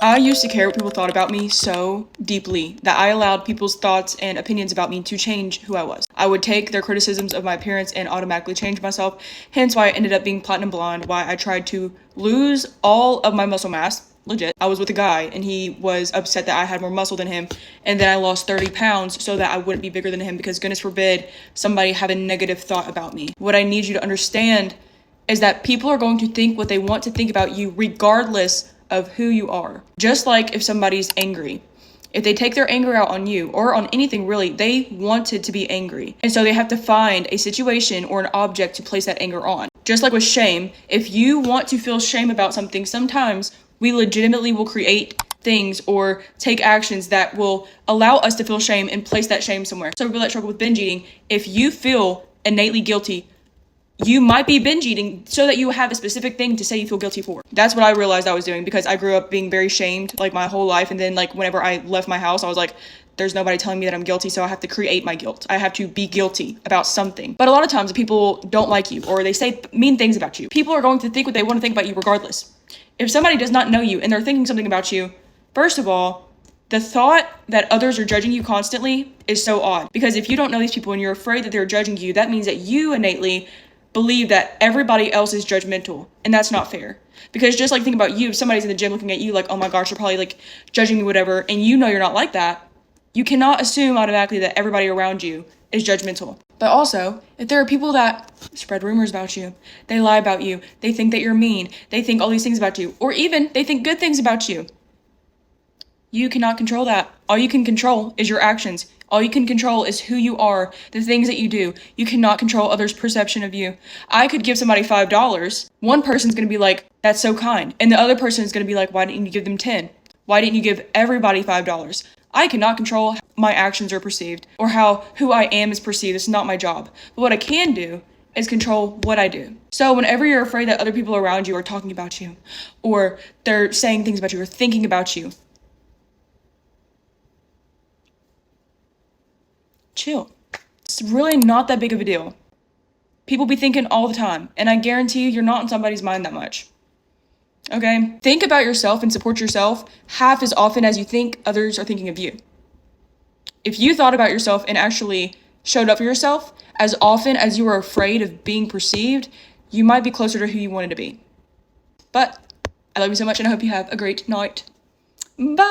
I used to care what people thought about me so deeply that I allowed people's thoughts and opinions about me to change who I was. I would take their criticisms of my appearance and automatically change myself, hence why I ended up being platinum blonde, why I tried to lose all of my muscle mass. Legit. I was with a guy and he was upset that I had more muscle than him, and then I lost 30 pounds so that I wouldn't be bigger than him, because goodness forbid somebody have a negative thought about me. What I need you to understand is that people are going to think what they want to think about you regardless of who you are. Just like if somebody's angry, if they take their anger out on you or on anything really, they wanted to be angry. And so they have to find a situation or an object to place that anger on. Just like with shame, if you want to feel shame about something, sometimes we legitimately will create things or take actions that will allow us to feel shame and place that shame somewhere. So people that struggle with binge eating, if you feel innately guilty, you might be binge eating so that you have a specific thing to say you feel guilty for. That's what I realized I was doing, because I grew up being very shamed like my whole life. And then like whenever I left my house, I was like, there's nobody telling me that I'm guilty, so I have to create my guilt. I have to be guilty about something. But a lot of times people don't like you or they say mean things about you. People are going to think what they want to think about you regardless. If somebody does not know you and they're thinking something about you, first of all, the thought that others are judging you constantly is so odd. Because if you don't know these people and you're afraid that they're judging you, that means that you innately believe that everybody else is judgmental, and that's not fair. Because just like think about you, if somebody's in the gym looking at you like, oh my gosh, they're probably like judging me, whatever, and you know you're not like that, you cannot assume automatically that everybody around you is judgmental. But also, if there are people that spread rumors about you, they lie about you, they think that you're mean, they think all these things about you, or even they think good things about you, you cannot control that. All you can control is your actions. All you can control is who you are, the things that you do. You cannot control others' perception of you. I could give somebody $5. One person's going to be like, that's so kind. And the other person is going to be like, why didn't you give them 10? Why didn't you give everybody $5? I cannot control how my actions are perceived or how who I am is perceived. It's not my job. But what I can do is control what I do. So whenever you're afraid that other people around you are talking about you, or they're saying things about you or thinking about you, chill. It's really not that big of a deal. People be thinking all the time, and I guarantee you, you're not in somebody's mind that much. Okay? Think about yourself and support yourself half as often as you think others are thinking of you. If you thought about yourself and actually showed up for yourself as often as you were afraid of being perceived, you might be closer to who you wanted to be. But I love you so much, and I hope you have a great night. Bye!